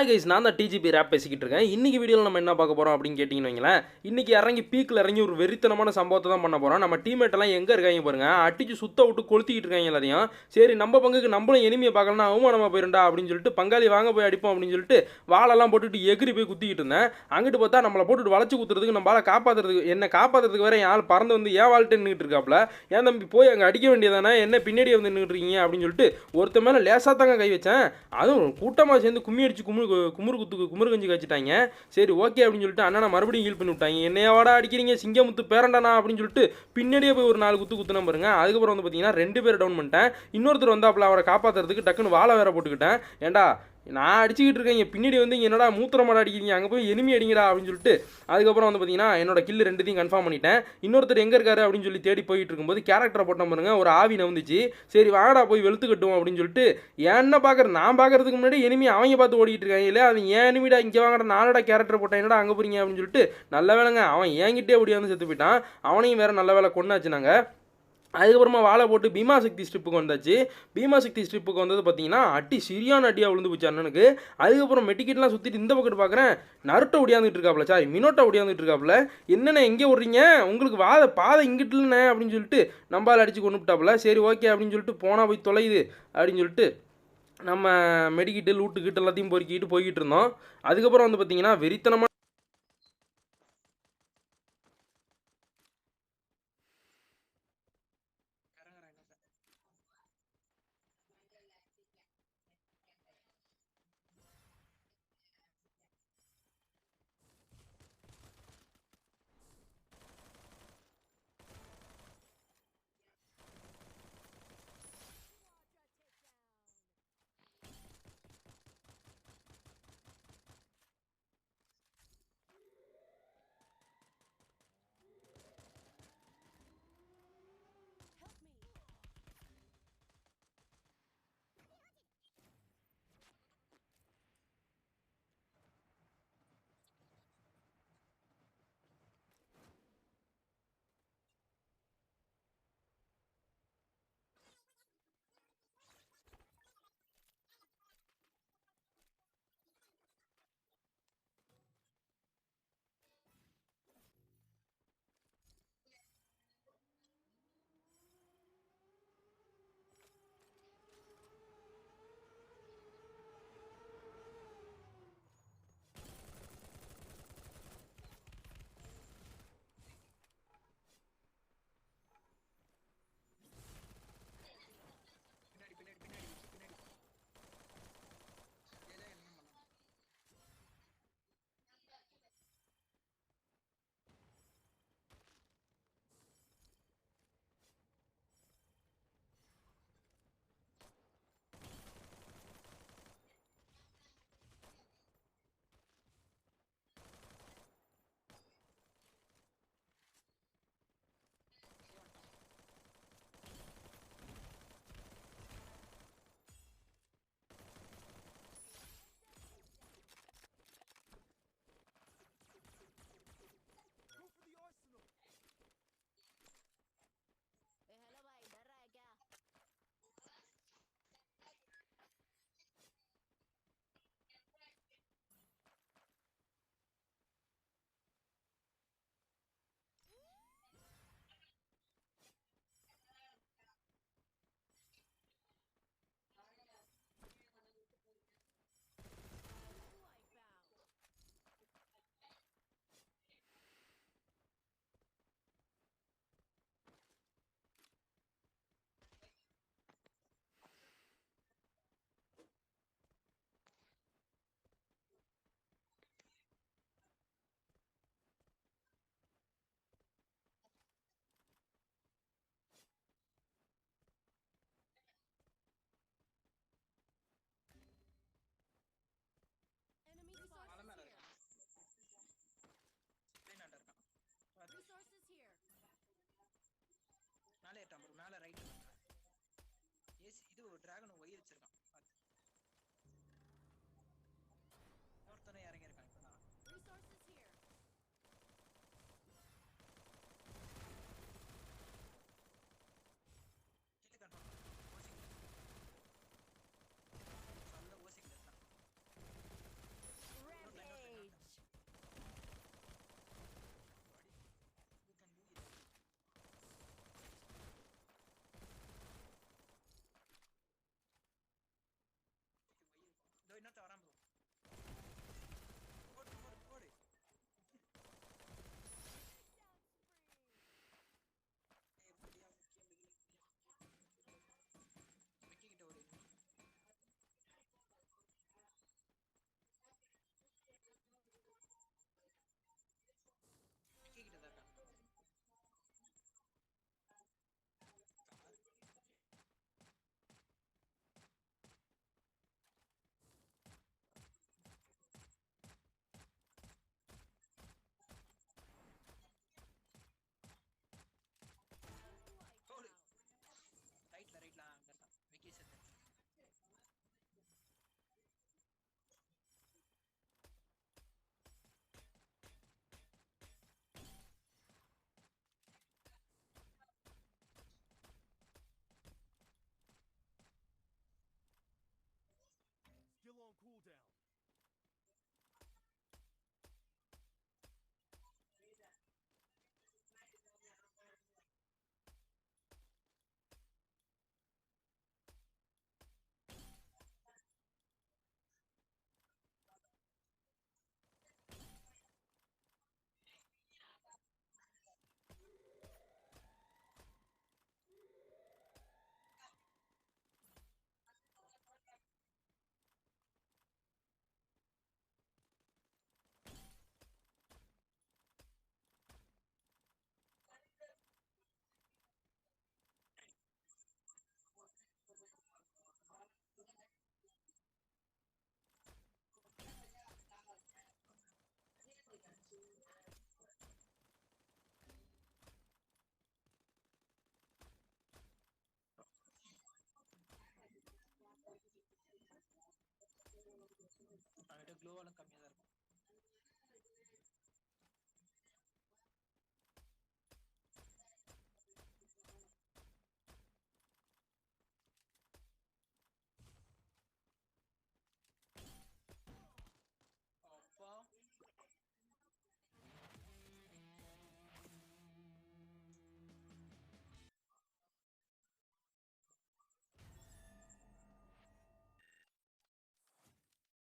Hi guys, நான் தான் DGP rape பேசிக்கிட்டு இருக்கேன். இன்னைக்கு வீடியோவில் நம்ம என்ன பார்க்க போகிறோம் அப்படின்னு கேட்டிங்கன்னு வைங்களேன். இன்னைக்கு இறங்கி பீக்கில் இறங்கி ஒரு வெறித்தனமான சம்பவத்தை தான் பண்ண போகிறோம். நம்ம டீம்மேட் எல்லாம் எங்கே இருக்காங்க பாருங்க, அடிச்சு சுத்த விட்டு கொளுத்திக்கிட்டு இருக்காங்க எல்லாத்தையும். சரி, நம்ம பங்குக்கு நம்மளும் எனிமையை பார்க்கலன்னா அவமானமாக போயிருண்டா அப்படின்னு சொல்லிட்டு பங்காளி வாங்க போய் அடிப்போம் அப்படின்னு சொல்லிட்டு வாழெல்லாம் போட்டுட்டு எகிரி போய் குத்திக்கிட்டு இருந்தேன். அங்கிட்டு பார்த்தா நம்மளை போட்டுட்டு வளைச்சு குத்துறதுக்கு நம்மளால காப்பாற்றுறதுக்கு என்ன காப்பாற்றுறதுக்கு வேற என் ஆள் பறந்து வந்து ஏன் வாழ்ட்டு நின்றுட்டு இருக்காப்புல. ஏன் தம்பி போய் அங்கே அடிக்க வேண்டியதானே, என்ன பின்னாடி வந்து நின்றுட்டு இருக்கீங்க அப்படின்னு சொல்லிட்டு ஒருத்த மேலே லேசாக தாங்க கை வச்சேன். அதுவும் கூட்டமாக சேர்ந்து கும்மி அடிச்சு குமுறு கஞ்சி காய்ச்சிட்டாங்க. சரி ஓகே அப்படின்னு சொல்லிட்டு அண்ணா மறுபடியும் ஹீல் பண்ணி விட்டாங்க. என்னையா வாடா அடிக்கிறீங்க சிங்கமுத்து பேரண்டானா அப்படின்னு சொல்லிட்டு பின்னாடியே போய் ஒரு 4 குத்துனா பாருங்க. அதுக்கப்புறம் வந்து பார்த்தீங்கன்னா 2 பேர் டவுன் பண்ணிட்டேன். இன்னொருத்தர் வந்தாப்புல அவரை காப்பாற்றுறதுக்கு டக்குன்னு வாழை வேற போட்டுக்கிட்டேன். ஏண்டா நான் அடிச்சுக்கிட்டு இருக்கேன், பின்னாடி வந்து என்னடா மூத்திரமாடா அடிக்கிறீங்க, அங்கே போய் எனிமி அடிங்கடா அப்படின்னு சொல்லிட்டு அதுக்கப்புறம் வந்து பார்த்தீங்கன்னா என்னோட கில் 2த்தையும் கன்ஃபார்ம் பண்ணிட்டேன். இன்னொருத்தர் எங்கே இருக்காரு அப்படின்னு சொல்லி தேடி போயிட்டு இருக்கும்போது கேரக்டரை போட்ட பாருங்க, ஒரு ஆவி வந்துச்சு. சரி வாடா போய் வெளுத்து கட்டுவோம் அப்படின்னு சொல்லிட்டு என்ன பார்க்குறேன், நான் பார்க்கறதுக்கு முன்னாடி எனிமி அவங்க பார்த்து ஓடிட்டு இருக்காங்க. இல்லை அது ஏன் எனிமிடா இங்கே வாங்கடா, நானடா கேரக்டர் போட்டேன், என்னடா அங்கே போறீங்க அப்படின்னு சொல்லிட்டு நல்ல வேலைங்க அவன் என்கிட்டே ஓடியாந்து செத்து போயிட்டான். அவனையும் வேற நல்ல வேலை கொண்டாச்சு நாங்கள். அதுக்கப்புறமா வாழை போட்டு பீமா சக்தி ஸ்ட்ரிப்புக்கு வந்தாச்சு. பீமா சக்தி ஸ்ட்ரிப்புக்கு வந்தது பார்த்தீங்கன்னா அடி சரியான அடியாக விழுந்து போச்சு அண்ணனுக்கு. அதுக்கப்புறம் மெட்டிக்கெட்லாம் சுற்றிட்டு இந்த பக்கத்து பார்க்குறேன், நருட்டை ஒடியாந்துட்டு இருக்காப்புல, சாய் மினோட்டை ஒடியாந்துட்டு இருக்காப்புல. என்னென்ன எங்கே விட்றீங்க, உங்களுக்கு பாதை இங்கிட்டு இல்லைண்ணே அப்படின்னு சொல்லிட்டு நம்பால் அடித்து கொண்டு விட்டாப்புல. சரி ஓகே அப்படின்னு சொல்லிட்டு போனால் போய் தொலையுது அப்படின்னு சொல்லிட்டு நம்ம மெடிக்கிட்டு லூட்டுக்கிட்டு எல்லாத்தையும் பொறுக்கிட்டு போய்கிட்டு இருந்தோம். அதுக்கப்புறம் வந்து பார்த்தீங்கன்னா வெறித்தனமாக மேலே ரைட் ஏசி இது டிராகன் ஒய் வச்சிருக்கான். ஒருத்தனை இறங்கி இருக்கான். cooldown. அவன்கிட்ட க்ளோவாலும் கம்மியா தான் இருக்கும்.